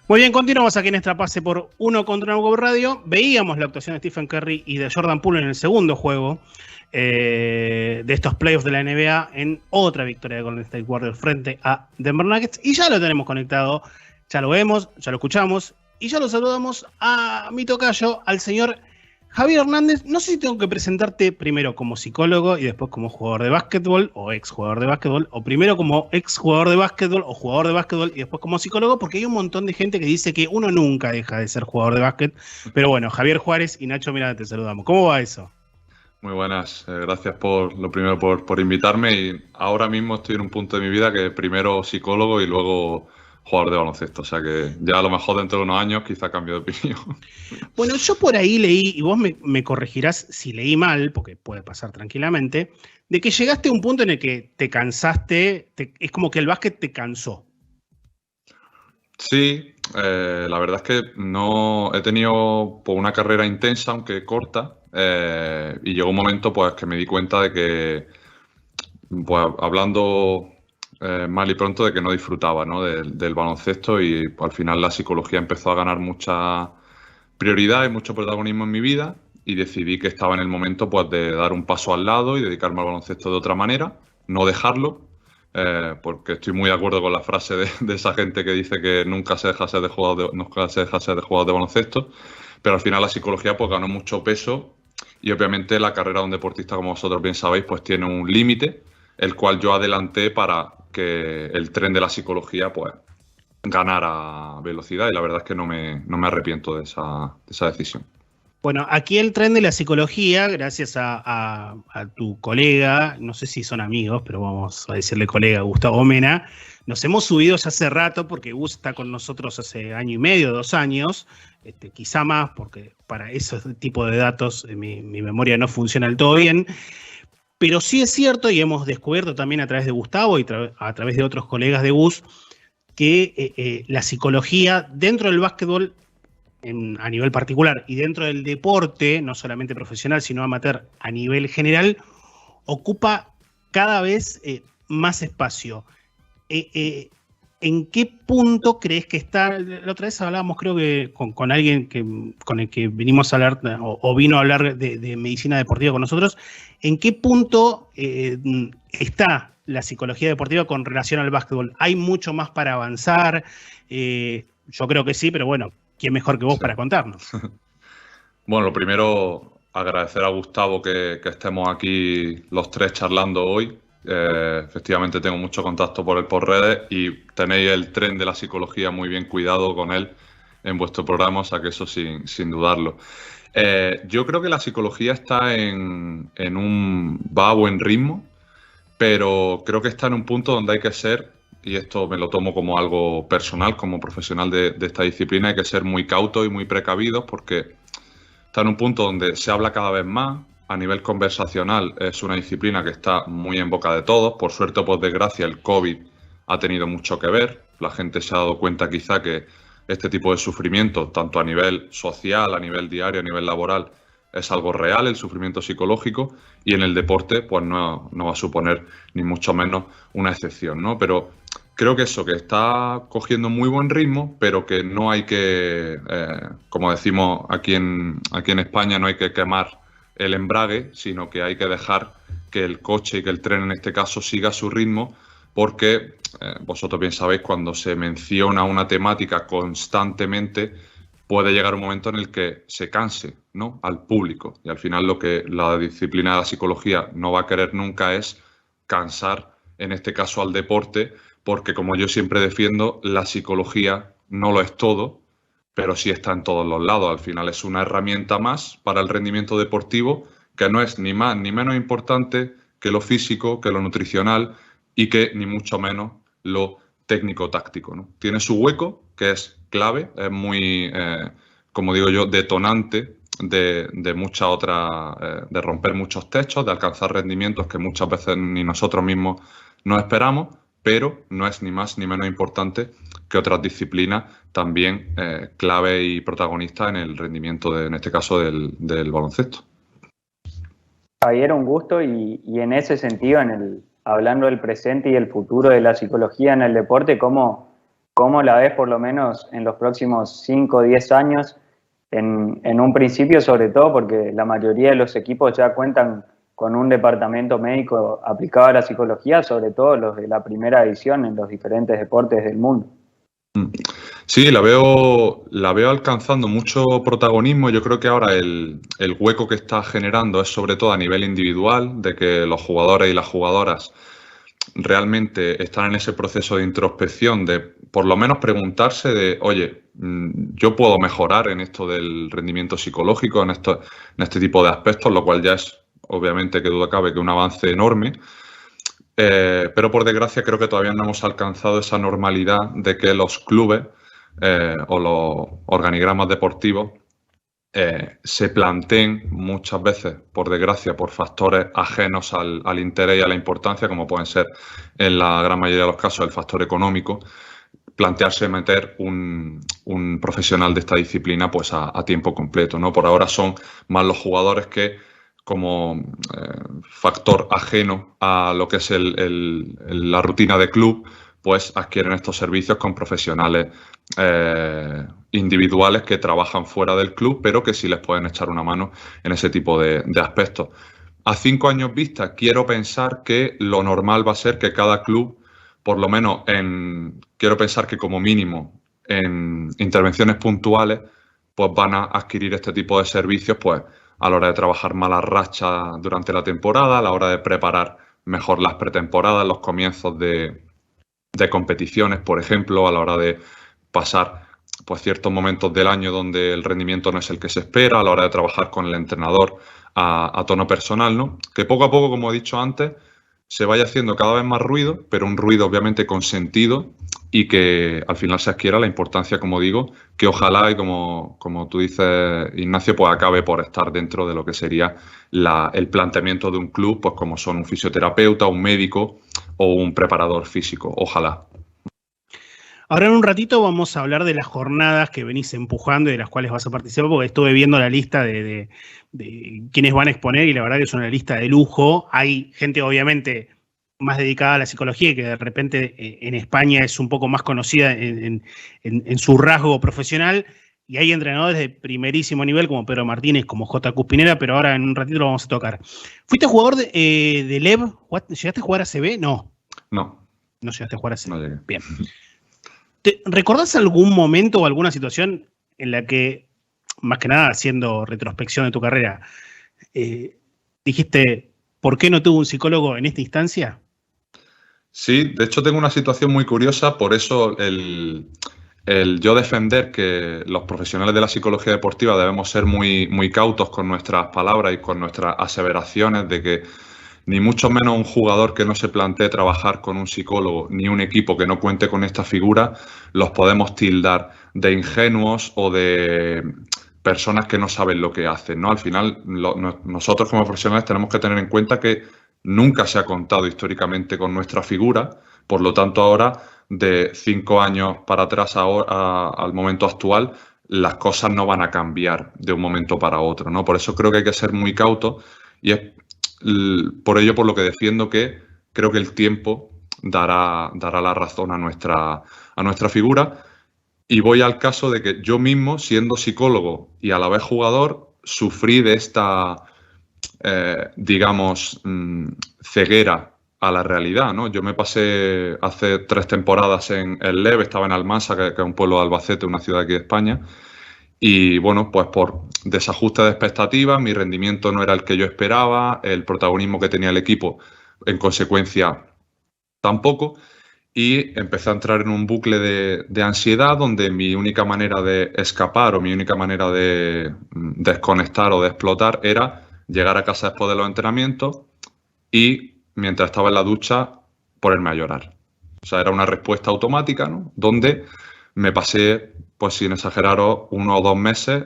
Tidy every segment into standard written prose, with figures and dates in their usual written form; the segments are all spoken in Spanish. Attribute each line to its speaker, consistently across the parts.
Speaker 1: Muy bien, continuamos aquí en esta pase por Uno contra Uno Radio. Veíamos la actuación de Stephen Curry y de Jordan Poole en el segundo juego de estos playoffs de la NBA en otra victoria de Golden State Warriors frente a Denver Nuggets. Y ya lo tenemos conectado, ya lo vemos, ya lo escuchamos y ya lo saludamos a mi tocayo, al señor Javier Hernández. No sé si tengo que presentarte primero como psicólogo y después como jugador de básquetbol o ex jugador de básquetbol, o primero como ex jugador de básquetbol o jugador de básquetbol y después como psicólogo, porque hay un montón de gente que dice que uno nunca deja de ser jugador de básquet. Pero bueno, Javier Juárez y Nacho Miranda, te saludamos. ¿Cómo va eso?
Speaker 2: Muy buenas, gracias lo primero por invitarme, y ahora mismo estoy en un punto de mi vida que primero psicólogo y luego jugador de baloncesto, o sea que ya a lo mejor dentro de unos años quizá cambio de opinión.
Speaker 1: Bueno, yo por ahí leí, y vos me corregirás si leí mal, porque puede pasar tranquilamente, de que llegaste a un punto en el que te cansaste, es como que el básquet te cansó.
Speaker 2: Sí, la verdad es que no he tenido pues, una carrera intensa, aunque corta, y llegó un momento pues que me di cuenta de que, pues hablando mal y pronto, de que no disfrutaba, ¿no? del baloncesto, y pues, al final la psicología empezó a ganar mucha prioridad y mucho protagonismo en mi vida, y decidí que estaba en el momento pues de dar un paso al lado y dedicarme al baloncesto de otra manera, no dejarlo, porque estoy muy de acuerdo con la frase de esa gente que dice que nunca se deja ser de nunca se deja ser de jugador de baloncesto, pero al final la psicología pues ganó mucho peso, y obviamente la carrera de un deportista, como vosotros bien sabéis, pues tiene un límite, el cual yo adelanté para que el tren de la psicología pues ganara velocidad, y la verdad es que no me arrepiento de esa decisión.
Speaker 1: Bueno, aquí el tren de la psicología, gracias a tu colega, no sé si son amigos, pero vamos a decirle colega, Gustavo Mena, nos hemos subido ya hace rato, porque Gus está con nosotros hace año y medio, 2 años, quizá más, porque para ese tipo de datos mi memoria no funciona del todo bien. Pero sí es cierto, y hemos descubierto también a través de Gustavo y a través de otros colegas de Gus, que la psicología dentro del básquetbol a nivel particular y dentro del deporte, no solamente profesional, sino amateur a nivel general, ocupa cada vez más espacio. ¿En qué punto crees que está? La otra vez hablábamos, creo que con alguien con el que vinimos a hablar, o vino a hablar de medicina deportiva con nosotros. ¿En qué punto está la psicología deportiva con relación al básquetbol? ¿Hay mucho más para avanzar? Yo creo que sí, pero bueno, ¿quién mejor que vos para contarnos?
Speaker 2: Bueno, lo primero, agradecer a Gustavo que estemos aquí los tres charlando hoy. Efectivamente tengo mucho contacto por redes, y tenéis el tren de la psicología muy bien cuidado con él en vuestro programa, o sea que eso sin dudarlo. Yo creo que la psicología está va a buen ritmo, pero creo que está en un punto donde hay que ser, y esto me lo tomo como algo personal, como profesional de esta disciplina, hay que ser muy cautos y muy precavidos, porque está en un punto donde se habla cada vez más. A nivel conversacional es una disciplina que está muy en boca de todos. Por suerte o por desgracia, el COVID ha tenido mucho que ver. La gente se ha dado cuenta quizá que este tipo de sufrimiento, tanto a nivel social, a nivel diario, a nivel laboral, es algo real, el sufrimiento psicológico, y en el deporte pues no va a suponer ni mucho menos una excepción, ¿no? Pero creo que eso, que está cogiendo muy buen ritmo, pero que no hay que, como decimos aquí en España, no hay que quemar el embrague, sino que hay que dejar que el coche y que el tren en este caso siga su ritmo, porque vosotros bien sabéis, cuando se menciona una temática constantemente, puede llegar un momento en el que se canse, ¿no?, al público, y al final lo que la disciplina de la psicología no va a querer nunca es cansar, en este caso al deporte, porque como yo siempre defiendo, la psicología no lo es todo, pero sí está en todos los lados. Al final es una herramienta más para el rendimiento deportivo, que no es ni más ni menos importante que lo físico, que lo nutricional, y que ni mucho menos lo técnico-táctico, ¿no? Tiene su hueco, que es clave, es muy, como digo yo, detonante de muchas otras, de romper muchos techos, de alcanzar rendimientos que muchas veces ni nosotros mismos nos esperamos, pero no es ni más ni menos importante que otras disciplinas también clave y protagonista en el rendimiento, en este caso, del baloncesto.
Speaker 3: Javier, un gusto, y en ese sentido, hablando del presente y el futuro de la psicología en el deporte, ¿cómo ¿Cómo la ves por lo menos en los próximos 5 o 10 años? En un principio, sobre todo porque la mayoría de los equipos ya cuentan con un departamento médico aplicado a la psicología, sobre todo los de la primera división en los diferentes deportes del mundo.
Speaker 2: Sí, la veo alcanzando mucho protagonismo. Yo creo que ahora el hueco que está generando es sobre todo a nivel individual, de que los jugadores y las jugadoras realmente están en ese proceso de introspección, de por lo menos preguntarse de, oye, yo puedo mejorar en esto del rendimiento psicológico, en este tipo de aspectos, lo cual ya es, obviamente, que duda cabe, que un avance enorme. Pero por desgracia creo que todavía no hemos alcanzado esa normalidad de que los clubes o los organigramas deportivos se planteen muchas veces, por desgracia, por factores ajenos al interés y a la importancia, como pueden ser en la gran mayoría de los casos el factor económico, plantearse meter un profesional de esta disciplina pues a tiempo completo, ¿no? Por ahora son más los jugadores que, como factor ajeno a lo que es la rutina de club, pues adquieren estos servicios con profesionales individuales que trabajan fuera del club, pero que sí les pueden echar una mano en ese tipo de aspectos. A 5 años vista, quiero pensar que lo normal va a ser que cada club, por lo menos quiero pensar que como mínimo en intervenciones puntuales, pues van a adquirir este tipo de servicios, pues a la hora de trabajar malas rachas durante la temporada, a la hora de preparar mejor las pretemporadas, los comienzos de competiciones, por ejemplo, a la hora de pasar pues ciertos momentos del año donde el rendimiento no es el que se espera, a la hora de trabajar con el entrenador a tono personal, ¿no? Que poco a poco, como he dicho antes, se vaya haciendo cada vez más ruido, pero un ruido obviamente con sentido y que al final se adquiera la importancia, como digo, que ojalá, y como tú dices, Ignacio, pues acabe por estar dentro de lo que sería el planteamiento de un club, pues como son un fisioterapeuta, un médico o un preparador físico. Ojalá.
Speaker 1: Ahora en un ratito vamos a hablar de las jornadas que venís empujando y de las cuales vas a participar, porque estuve viendo la lista de quienes van a exponer y la verdad que es una lista de lujo. Hay gente obviamente más dedicada a la psicología y que de repente en España es un poco más conocida en su rasgo profesional, y hay entrenadores de primerísimo nivel como Pedro Martínez, como J. Cuspinera, pero ahora en un ratito lo vamos a tocar. ¿Fuiste jugador de LEV? ¿Llegaste a jugar a CB? No. No llegaste a jugar a CB. No llegué. Bien. ¿Recordás algún momento o alguna situación en la que, más que nada haciendo retrospección de tu carrera, dijiste, ¿por qué no tuve un psicólogo en esta instancia?
Speaker 2: Sí, de hecho tengo una situación muy curiosa, por eso el yo defender que los profesionales de la psicología deportiva debemos ser muy, muy cautos con nuestras palabras y con nuestras aseveraciones de que ni mucho menos un jugador que no se plantee trabajar con un psicólogo, ni un equipo que no cuente con esta figura, los podemos tildar de ingenuos o de personas que no saben lo que hacen, ¿no? Al final, nosotros como profesionales tenemos que tener en cuenta que nunca se ha contado históricamente con nuestra figura, por lo tanto ahora, de 5 años para atrás al momento actual, las cosas no van a cambiar de un momento para otro, ¿no? Por eso creo que hay que ser muy cautos y es por ello por lo que defiendo que creo que el tiempo dará la razón a nuestra figura. Y voy al caso de que yo mismo, siendo psicólogo y a la vez jugador, sufrí de esta, digamos, ceguera a la realidad, ¿no? Yo me pasé hace 3 temporadas en el LEV, estaba en Almansa, que es un pueblo de Albacete, una ciudad aquí de España. Y bueno, pues por desajuste de expectativas, mi rendimiento no era el que yo esperaba, el protagonismo que tenía el equipo, en consecuencia, tampoco. Y empecé a entrar en un bucle de ansiedad donde mi única manera de escapar o mi única manera de desconectar o de explotar era llegar a casa después de los entrenamientos y, mientras estaba en la ducha, ponerme a llorar. O sea, era una respuesta automática, ¿no? Donde me pasé, pues sin exageraros, 1 o 2 meses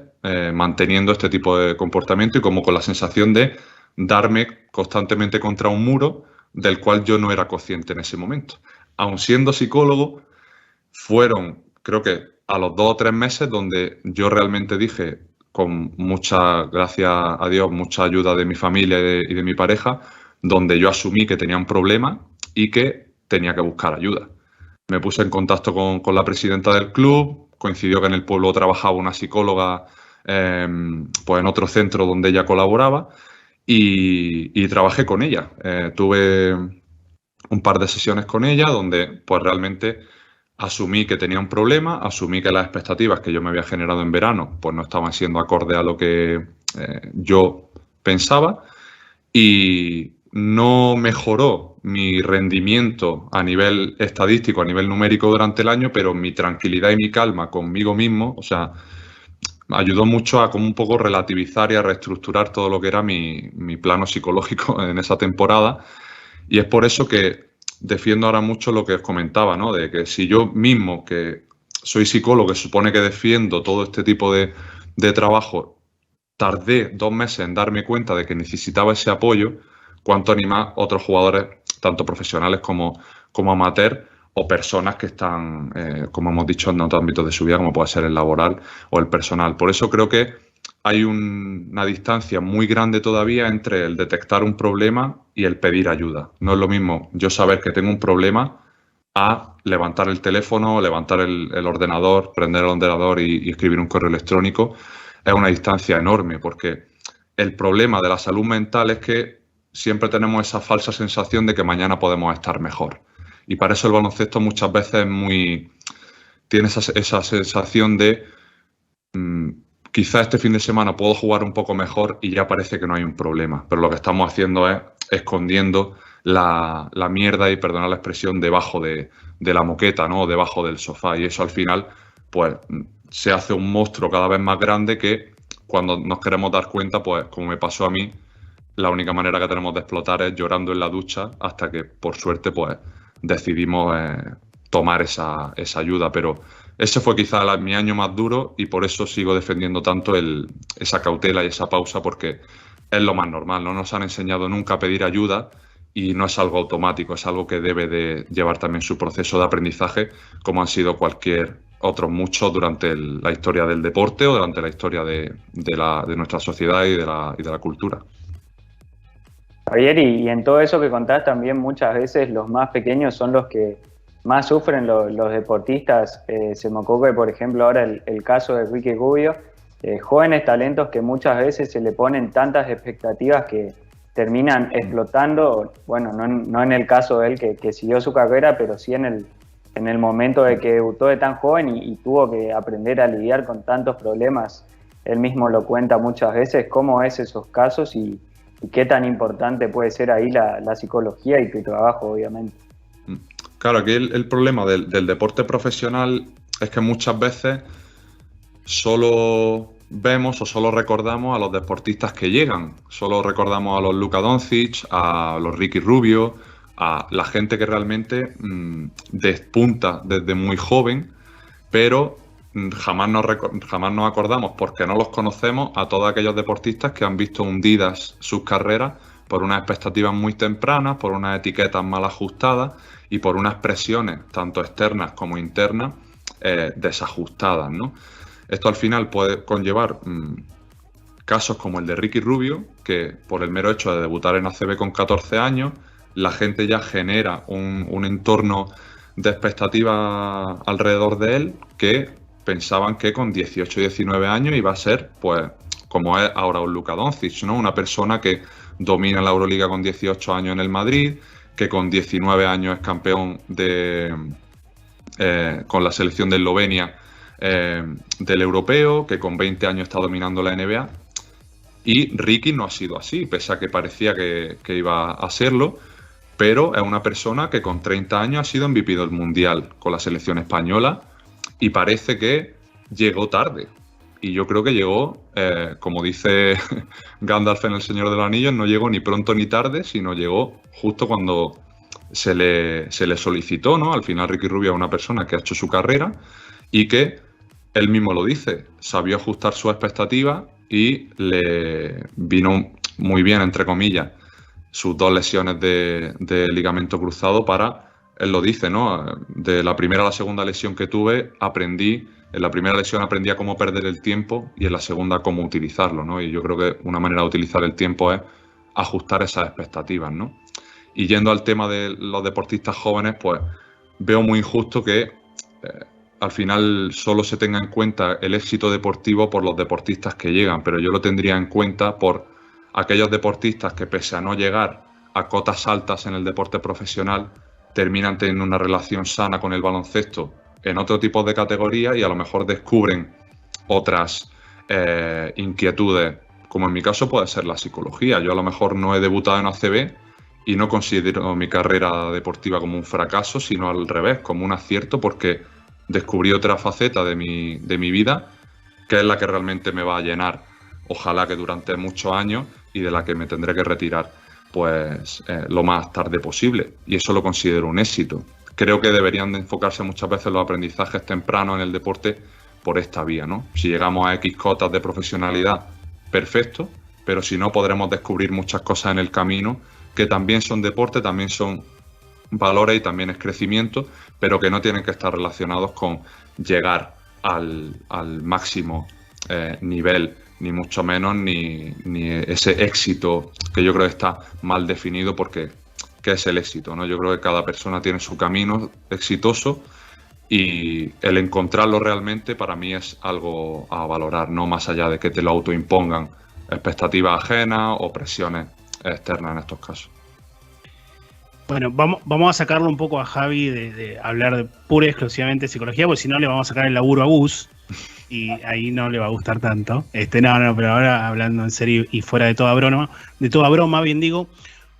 Speaker 2: manteniendo este tipo de comportamiento y como con la sensación de darme constantemente contra un muro del cual yo no era consciente en ese momento. Aun siendo psicólogo, fueron, creo que a los 2 o 3 meses donde yo realmente dije, con mucha, gracias a Dios, mucha ayuda de mi familia y de mi pareja, donde yo asumí que tenía un problema y que tenía que buscar ayuda. me puse en contacto con la presidenta del club, coincidió que en el pueblo trabajaba una psicóloga pues en otro centro donde ella colaboraba y trabajé con ella. Tuve un par de sesiones con ella donde pues realmente asumí que tenía un problema, asumí que las expectativas que yo me había generado en verano pues no estaban siendo acorde a lo que yo pensaba y no mejoró mi rendimiento a nivel estadístico, a nivel numérico durante el año, pero mi tranquilidad y mi calma conmigo mismo, o sea, me ayudó mucho a como un poco relativizar y a reestructurar todo lo que era mi plano psicológico en esa temporada. Y es por eso que defiendo ahora mucho lo que os comentaba, ¿no? De que si yo mismo, que soy psicólogo, que supone que defiendo todo este tipo de trabajo, tardé 2 meses en darme cuenta de que necesitaba ese apoyo, cuánto animar otros jugadores, tanto profesionales como amateur, o personas que están, como hemos dicho, en otros ámbitos de su vida, como puede ser el laboral o el personal. Por eso creo que hay una distancia muy grande todavía entre el detectar un problema y el pedir ayuda. No es lo mismo yo saber que tengo un problema a levantar el teléfono, levantar el ordenador, prender el ordenador y escribir un correo electrónico. Es una distancia enorme porque el problema de la salud mental es que siempre tenemos esa falsa sensación de que mañana podemos estar mejor. Y para eso el baloncesto muchas veces tiene esa sensación de quizá este fin de semana puedo jugar un poco mejor y ya parece que no hay un problema. Pero lo que estamos haciendo es escondiendo la mierda, y perdonad la expresión, debajo de la moqueta, ¿no? O debajo del sofá. Y eso al final pues se hace un monstruo cada vez más grande que cuando nos queremos dar cuenta, pues como me pasó a mí, la única manera que tenemos de explotar es llorando en la ducha hasta que, por suerte, pues decidimos tomar esa ayuda. Pero ese fue quizá mi año más duro y por eso sigo defendiendo tanto esa cautela y esa pausa, porque es lo más normal. No nos han enseñado nunca a pedir ayuda y no es algo automático, es algo que debe de llevar también su proceso de aprendizaje, como han sido otros muchos durante la historia del deporte o durante la historia de nuestra sociedad y de la cultura.
Speaker 3: Javier, y en todo eso que contás también muchas veces los más pequeños son los que más sufren los deportistas. Se me ocurre, por ejemplo, ahora el caso de Ricky Rubio, jóvenes talentos que muchas veces se le ponen tantas expectativas que terminan explotando. Bueno, no en el caso de él que siguió su carrera, pero sí en el momento de que debutó de tan joven y tuvo que aprender a lidiar con tantos problemas. Él mismo lo cuenta muchas veces, cómo es esos casos y qué tan importante puede ser ahí la psicología y tu trabajo, obviamente.
Speaker 2: Claro, aquí el problema del deporte profesional es que muchas veces solo vemos o solo recordamos a los deportistas que llegan. Solo recordamos a los Luka Doncic, a los Ricky Rubio, a la gente que realmente despunta desde muy joven, pero jamás nos acordamos, porque no los conocemos, a todos aquellos deportistas que han visto hundidas sus carreras por unas expectativas muy tempranas, por unas etiquetas mal ajustadas y por unas presiones, tanto externas como internas, desajustadas, ¿no? Esto al final puede conllevar casos como el de Ricky Rubio, que por el mero hecho de debutar en ACB con 14 años, la gente ya genera un entorno de expectativa alrededor de él que pensaban que con 18 y 19 años iba a ser, pues, como es ahora un Luka Doncic, ¿no? Una persona que domina la Euroliga con 18 años en el Madrid, que con 19 años es campeón con la selección de Eslovenia del europeo, que con 20 años está dominando la NBA. Y Ricky no ha sido así, pese a que parecía que iba a serlo, pero es una persona que con 30 años ha sido MVP del Mundial con la selección española y parece que llegó tarde. Y yo creo que llegó, como dice Gandalf en El Señor de los Anillos, no llegó ni pronto ni tarde, sino llegó justo cuando se le solicitó, ¿no? Al final Ricky Rubio es una persona que ha hecho su carrera y que, él mismo lo dice, sabió ajustar sus expectativas y le vino muy bien, entre comillas, sus 2 lesiones de ligamento cruzado para, él lo dice, ¿no? De la primera a la segunda lesión que tuve, en la primera lesión aprendí a cómo perder el tiempo y en la segunda cómo utilizarlo, ¿no? Y yo creo que una manera de utilizar el tiempo es ajustar esas expectativas, ¿no? Y yendo al tema de los deportistas jóvenes, pues veo muy injusto que al final solo se tenga en cuenta el éxito deportivo por los deportistas que llegan, pero yo lo tendría en cuenta por aquellos deportistas que, pese a no llegar a cotas altas en el deporte profesional, terminan teniendo una relación sana con el baloncesto en otro tipo de categoría y a lo mejor descubren otras inquietudes, como en mi caso puede ser la psicología. Yo a lo mejor no he debutado en ACB y no considero mi carrera deportiva como un fracaso, sino al revés, como un acierto, porque descubrí otra faceta de mi vida, que es la que realmente me va a llenar, ojalá que durante muchos años, y de la que me tendré que retirar pues lo más tarde posible. Y eso lo considero un éxito. Creo que deberían de enfocarse muchas veces los aprendizajes tempranos en el deporte por esta vía, ¿no? Si llegamos a X cotas de profesionalidad, perfecto, pero si no, podremos descubrir muchas cosas en el camino que también son deporte, también son valores y también es crecimiento, pero que no tienen que estar relacionados con llegar al máximo nivel, ni mucho menos, ni ese éxito que yo creo que está mal definido, porque ¿qué es el éxito, ¿no? Yo creo que cada persona tiene su camino exitoso y el encontrarlo realmente para mí es algo a valorar, no más allá de que te lo autoimpongan expectativas ajenas o presiones externas en estos casos.
Speaker 1: Bueno, vamos a sacarlo un poco a Javi de hablar de pura y exclusivamente de psicología, porque si no le vamos a sacar el laburo a Gus y ahí no le va a gustar tanto. No, pero ahora hablando en serio y fuera de toda broma, bien digo,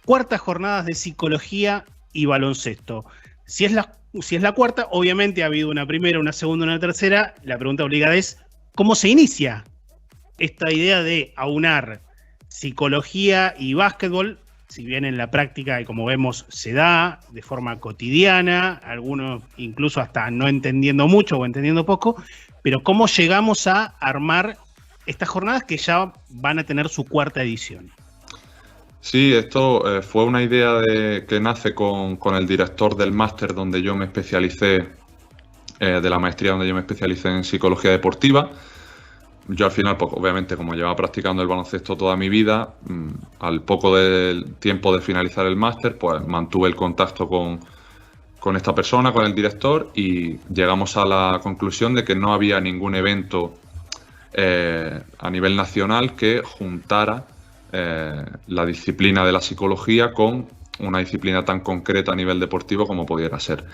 Speaker 1: cuartas jornadas de psicología y baloncesto. Si es la cuarta, obviamente ha habido una primera, una segunda, una tercera. La pregunta obligada es, ¿cómo se inicia esta idea de aunar psicología y básquetbol? Si bien en la práctica, y como vemos, se da de forma cotidiana, algunos incluso hasta no entendiendo mucho o entendiendo poco, pero ¿cómo llegamos a armar estas jornadas que ya van a tener su cuarta edición?
Speaker 2: Sí, esto fue una idea que nace con el director del máster donde yo me especialicé, de la maestría donde yo me especialicé en psicología deportiva. Yo al final, pues, obviamente, como llevaba practicando el baloncesto toda mi vida, al poco del tiempo de finalizar el máster, pues mantuve el contacto con esta persona, con el director, y llegamos a la conclusión de que no había ningún evento a nivel nacional que juntara la disciplina de la psicología con una disciplina tan concreta a nivel deportivo como pudiera ser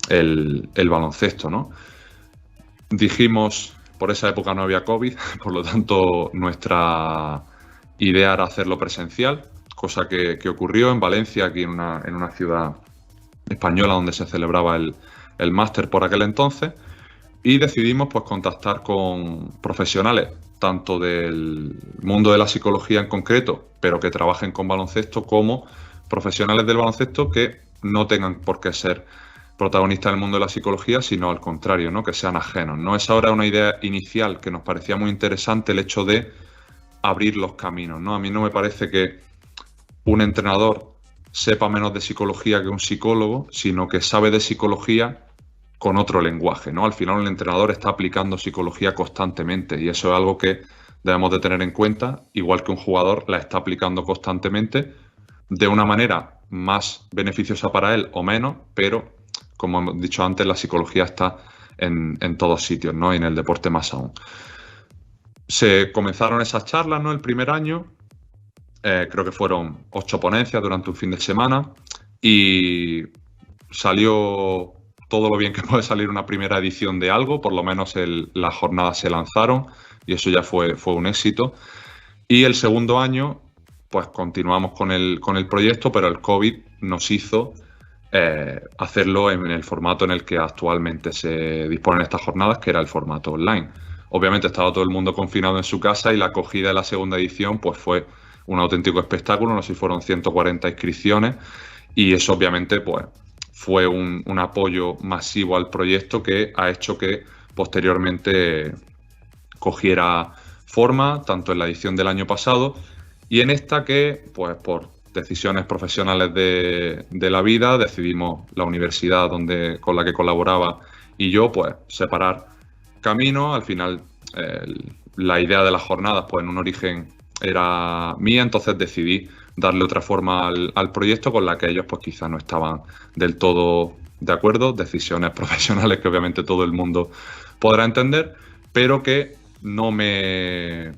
Speaker 2: el baloncesto, ¿no? Dijimos, por esa época no había COVID, por lo tanto nuestra idea era hacerlo presencial, cosa que ocurrió en Valencia, aquí en una ciudad española donde se celebraba el máster por aquel entonces, y decidimos pues contactar con profesionales tanto del mundo de la psicología en concreto, pero que trabajen con baloncesto, como profesionales del baloncesto que no tengan por qué ser protagonistas del mundo de la psicología, sino al contrario, ¿no? Que sean ajenos, ¿no? Esa era una idea inicial que nos parecía muy interesante, el hecho de abrir los caminos, ¿no? A mí no me parece que un entrenador sepa menos de psicología que un psicólogo, sino que sabe de psicología con otro lenguaje, ¿no? Al final el entrenador está aplicando psicología constantemente y eso es algo que debemos de tener en cuenta, igual que un jugador la está aplicando constantemente de una manera más beneficiosa para él o menos, pero como hemos dicho antes, la psicología está en todos sitios, ¿no? Y en el deporte más aún. Se comenzaron esas charlas, ¿no? El primer año, creo que fueron 8 ponencias durante un fin de semana y salió todo lo bien que puede salir una primera edición de algo, por lo menos las jornadas se lanzaron y eso ya fue un éxito. Y el segundo año, pues continuamos con el proyecto, pero el COVID nos hizo hacerlo en el formato en el que actualmente se disponen estas jornadas, que era el formato online. Obviamente estaba todo el mundo confinado en su casa y la acogida de la segunda edición pues fue un auténtico espectáculo, no sé si fueron 140 inscripciones y eso obviamente pues fue un apoyo masivo al proyecto que ha hecho que posteriormente cogiera forma, tanto en la edición del año pasado y en esta que, pues por decisiones profesionales de la vida, decidimos la universidad con la que colaboraba y yo, pues separar caminos. Al final, la idea de las jornadas, pues en un origen era mía, entonces decidí darle otra forma al proyecto con la que ellos pues quizás no estaban del todo de acuerdo, decisiones profesionales que obviamente todo el mundo podrá entender, pero que no me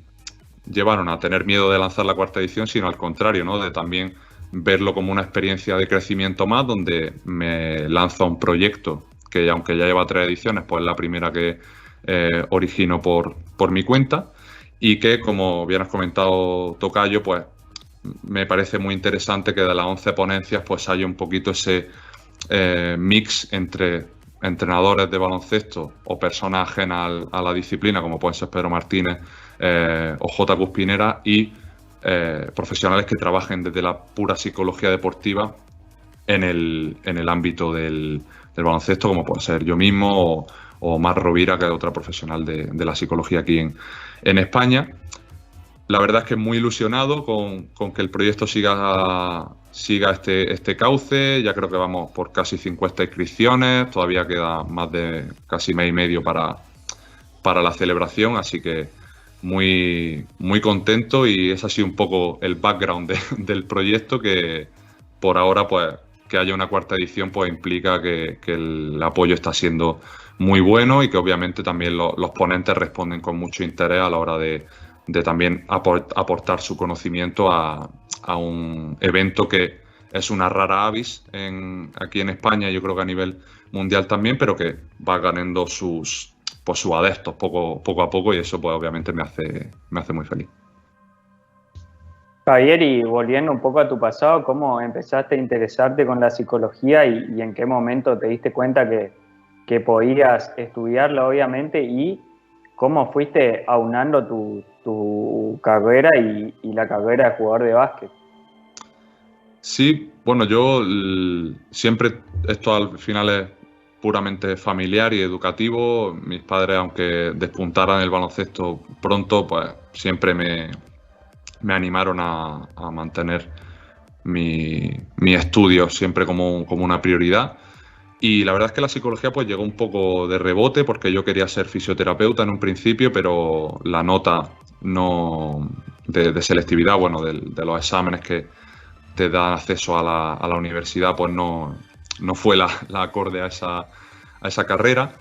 Speaker 2: llevaron a tener miedo de lanzar la cuarta edición, sino al contrario, ¿no? De también verlo como una experiencia de crecimiento más, donde me lanzo a un proyecto que, aunque ya lleva 3 ediciones, pues es la primera que origino por mi cuenta, y que, como bien has comentado, Tocayo, pues me parece muy interesante que de las 11 ponencias pues haya un poquito ese mix entre entrenadores de baloncesto o personas ajenas a la disciplina, como pueden ser Pedro Martínez o J. Cuspinera, y profesionales que trabajen desde la pura psicología deportiva en el ámbito del baloncesto, como puede ser yo mismo o Mar Rovira, que es otra profesional de la psicología aquí en España. La verdad es que muy ilusionado con que el proyecto siga este cauce. Ya creo que vamos por casi 50 inscripciones, todavía queda más de casi mes y medio para la celebración, así que muy, muy contento, y es así un poco el background del proyecto, que por ahora pues que haya una cuarta edición pues implica que el apoyo está siendo muy bueno, y que obviamente también los ponentes responden con mucho interés a la hora de también aportar su conocimiento a un evento que es una rara avis aquí en España, yo creo que a nivel mundial también, pero que va ganando sus adeptos poco a poco, y eso pues obviamente me hace muy feliz.
Speaker 3: Javier, y volviendo un poco a tu pasado, ¿cómo empezaste a interesarte con la psicología y en qué momento te diste cuenta que podías estudiarla, obviamente, y cómo fuiste aunando tu carrera y la carrera de jugador de básquet?
Speaker 2: Sí, bueno, yo siempre, esto al final es puramente familiar y educativo. Mis padres, aunque despuntaran el baloncesto pronto, pues siempre me animaron a mantener mi estudio siempre como una prioridad. Y la verdad es que la psicología pues llegó un poco de rebote, porque yo quería ser fisioterapeuta en un principio, pero la nota de selectividad, bueno, de los exámenes que te dan acceso a la universidad, pues no fue la acorde a esa carrera.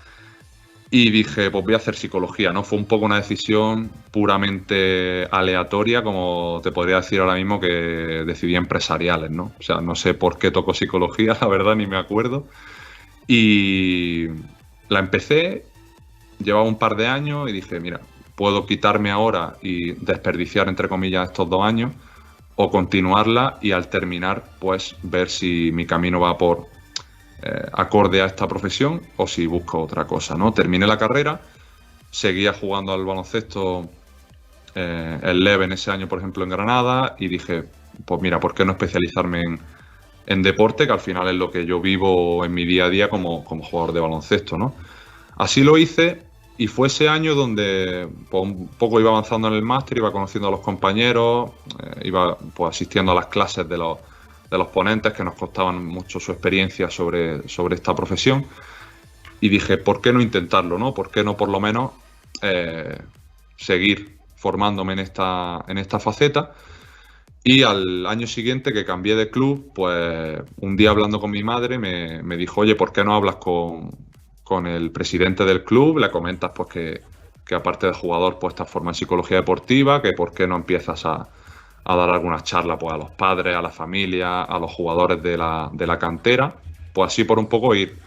Speaker 2: Y dije, pues voy a hacer psicología, ¿no? Fue un poco una decisión puramente aleatoria, como te podría decir ahora mismo que decidí empresariales, ¿no? O sea, no sé por qué tocó psicología, la verdad, ni me acuerdo. Y la empecé, llevaba un par de años y dije, mira, puedo quitarme ahora y desperdiciar, entre comillas, estos 2 años, o continuarla y al terminar, pues ver si mi camino va por acorde a esta profesión o si busco otra cosa, ¿no? Terminé la carrera, seguía jugando al baloncesto el Leven ese año, por ejemplo, en Granada, y dije, pues mira, ¿por qué no especializarme en deporte, que al final es lo que yo vivo en mi día a día como jugador de baloncesto, ¿no? Así lo hice, y fue ese año donde pues, un poco iba avanzando en el máster, iba conociendo a los compañeros, iba pues asistiendo a las clases de los ponentes que nos contaban mucho su experiencia sobre esta profesión, y dije, ¿por qué no intentarlo, no? ¿Por qué no por lo menos seguir formándome en esta faceta? Y al año siguiente, que cambié de club, pues un día hablando con mi madre me dijo, oye, ¿por qué no hablas con el presidente del club? Le comentas pues que aparte de jugador pues estás formado en psicología deportiva, que por qué no empiezas a dar algunas charlas pues a los padres, a la familia, a los jugadores de la cantera, pues así por un poco ir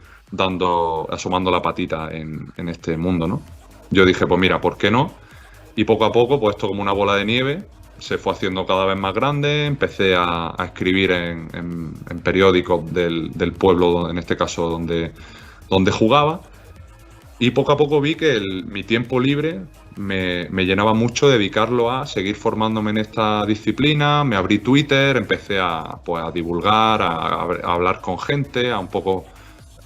Speaker 2: asomando la patita en este mundo, ¿no? Yo dije, pues mira, ¿por qué no? Y poco a poco, pues esto como una bola de nieve, se fue haciendo cada vez más grande. Empecé a escribir en periódicos del pueblo, en este caso donde jugaba, y poco a poco vi que mi tiempo libre me llenaba mucho dedicarlo a seguir formándome en esta disciplina. Me abrí Twitter, empecé a divulgar, a hablar con gente, a un poco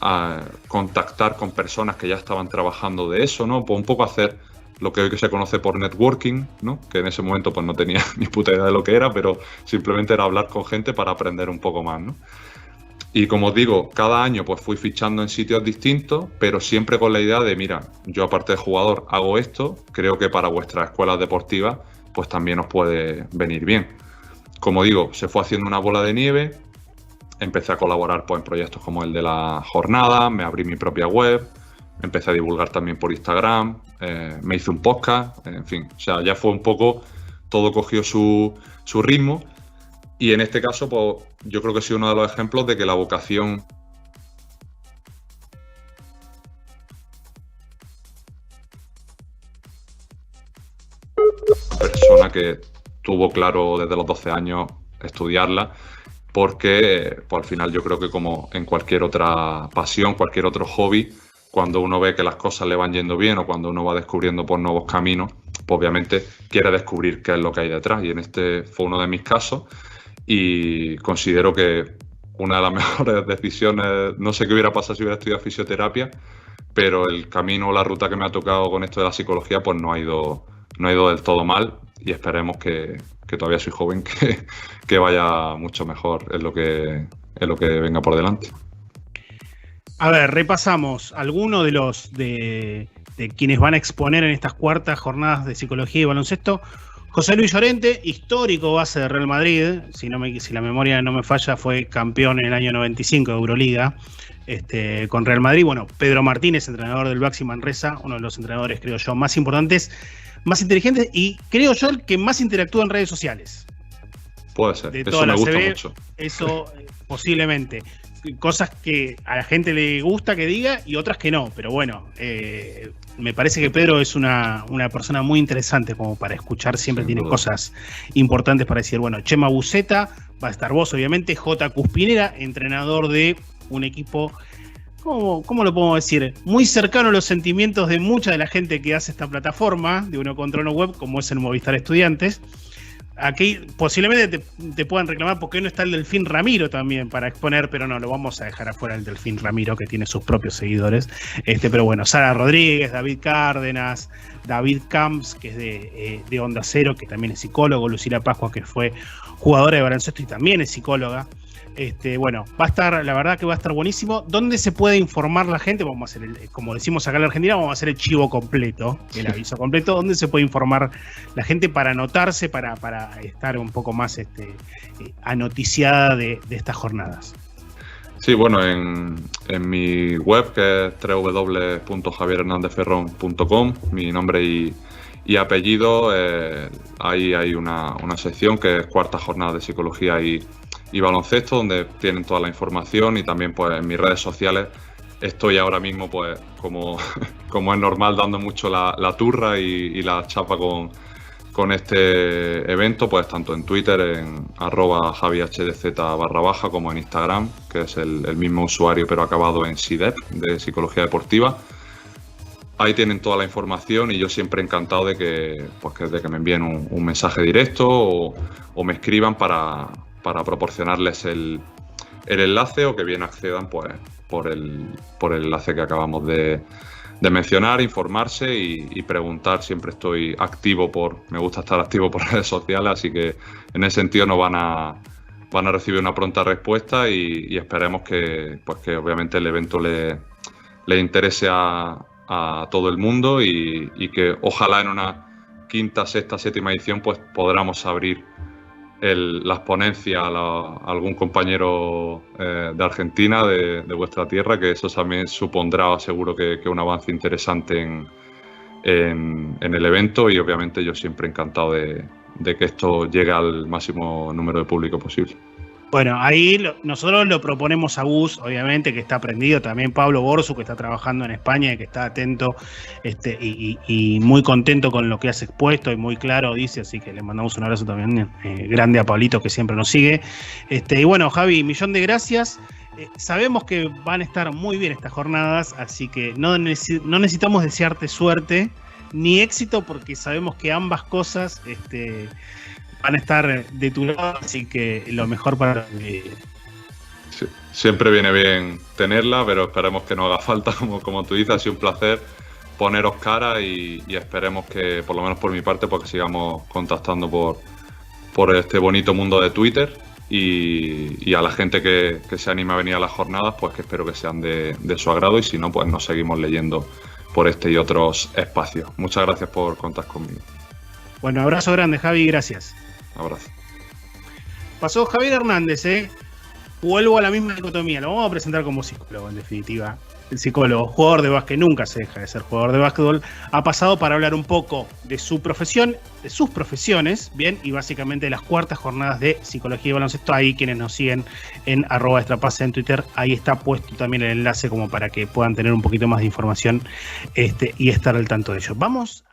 Speaker 2: a contactar con personas que ya estaban trabajando de eso, ¿no? Pues un poco hacer lo que hoy se conoce por networking, ¿no? Que en ese momento pues no tenía ni puta idea de lo que era, pero simplemente era hablar con gente para aprender un poco más, ¿no? Y como os digo, cada año pues fui fichando en sitios distintos, pero siempre con la idea de, mira, yo aparte de jugador hago esto, creo que para vuestras escuelas deportivas pues también os puede venir bien. Como digo, se fue haciendo una bola de nieve, empecé a colaborar pues, en proyectos como el de la jornada, me abrí mi propia web, empecé a divulgar también por Instagram, me hice un podcast, en fin, o sea, ya fue un poco, todo cogió su ritmo y en este caso, pues yo creo que ha sido uno de los ejemplos de que la vocación persona que tuvo claro desde los 12 años estudiarla, porque pues, al final yo creo que como en cualquier otra pasión, cualquier otro hobby, cuando uno ve que las cosas le van yendo bien o cuando uno va descubriendo por nuevos caminos, pues obviamente quiere descubrir qué es lo que hay detrás. Y en este fue uno de mis casos y considero que una de las mejores decisiones, no sé qué hubiera pasado si hubiera estudiado fisioterapia, pero el camino o la ruta que me ha tocado con esto de la psicología pues no ha ido del todo mal y esperemos que todavía soy joven, que vaya mucho mejor en lo que venga por delante.
Speaker 1: A ver, repasamos algunos de quienes van a exponer en estas cuartas jornadas de psicología y baloncesto. José Luis Llorente, histórico base de Real Madrid, si la memoria no me falla, fue campeón en el año 95 de Euroliga con Real Madrid. Bueno, Pedro Martínez, entrenador del Baxi Manresa, uno de los entrenadores, creo yo, más importantes, más inteligentes y creo yo el que más interactúa en redes sociales.
Speaker 2: Puede ser,
Speaker 1: de
Speaker 2: eso me gusta mucho.
Speaker 1: Eso posiblemente. Cosas que a la gente le gusta que diga y otras que no, pero bueno, me parece que Pedro es una persona muy interesante como para escuchar, siempre tiene cosas importantes para decir. Bueno, Chema Buceta, va a estar vos obviamente, J. Cuspinera, entrenador de un equipo, ¿cómo lo podemos decir? Muy cercano a los sentimientos de mucha de la gente que hace esta plataforma de Uno contra Uno Web, como es el Movistar Estudiantes. Aquí posiblemente te puedan reclamar por qué no está el Delfín Ramiro también para exponer, pero no, lo vamos a dejar afuera el Delfín Ramiro, que tiene sus propios seguidores. Pero bueno, Sara Rodríguez, David Cárdenas, David Camps, que es de Onda Cero, que también es psicólogo, Lucila Pascua, que fue jugadora de baloncesto y también es psicóloga. Bueno, va a estar, la verdad que va a estar buenísimo. ¿Dónde se puede informar la gente? Vamos a hacer, como decimos acá en la Argentina, vamos a hacer el chivo completo, el aviso completo. ¿Dónde se puede informar la gente para anotarse, para estar un poco más anoticiada de estas jornadas?
Speaker 2: Sí, bueno, en mi web, que es www.javierhernandezferron.com, mi nombre y apellido, ahí hay una sección que es cuarta jornada de psicología y baloncesto, donde tienen toda la información y también pues en mis redes sociales estoy ahora mismo pues como es normal dando mucho la turra y la chapa con este evento, pues tanto en Twitter en @javihdz _ como en Instagram, que es el mismo usuario pero acabado en SIDEP, de Psicología Deportiva. Ahí tienen toda la información y yo siempre encantado de que me envíen un mensaje directo o me escriban para proporcionarles el enlace o que bien accedan pues por el enlace que acabamos de mencionar, informarse y preguntar. Siempre estoy activo me gusta estar activo por redes sociales, así que en ese sentido no van a recibir una pronta respuesta y esperemos que obviamente el evento le interese a todo el mundo y que ojalá en una quinta, sexta, séptima edición pues podamos abrir las ponencias a algún compañero de Argentina, de vuestra tierra, que eso también supondrá seguro que un avance interesante en el evento y obviamente yo siempre encantado de que esto llegue al máximo número de público posible.
Speaker 1: Bueno, ahí nosotros lo proponemos a Gus, obviamente, que está aprendido, también Pablo Borsu, que está trabajando en España y que está atento y muy contento con lo que has expuesto y muy claro, dice, así que le mandamos un abrazo también grande a Pablito, que siempre nos sigue. Y bueno, Javi, millón de gracias. Sabemos que van a estar muy bien estas jornadas, así que no necesitamos desearte suerte ni éxito, porque sabemos que ambas cosas van a estar de tu lado, así que lo mejor para ti.
Speaker 2: Sí, siempre viene bien tenerla, pero esperemos que no haga falta, como tú dices. Ha sido un placer poneros cara y esperemos que, por lo menos por mi parte, pues que sigamos contactando por este bonito mundo de Twitter y a la gente que se anima a venir a las jornadas, pues que espero que sean de su agrado y si no, pues nos seguimos leyendo por este y otros espacios. Muchas gracias por contar conmigo.
Speaker 1: Bueno, abrazo grande, Javi, gracias.
Speaker 2: Abrazo.
Speaker 1: Pasó Javier Hernández, vuelvo a la misma dicotomía, lo vamos a presentar como psicólogo en definitiva. El psicólogo, jugador de básquet, nunca se deja de ser jugador de básquetbol, ha pasado para hablar un poco de su profesión, de sus profesiones, bien, y básicamente de las cuartas jornadas de psicología y baloncesto. Ahí quienes nos siguen en @extrapase en Twitter, ahí está puesto también el enlace como para que puedan tener un poquito más de información y estar al tanto de ello. Vamos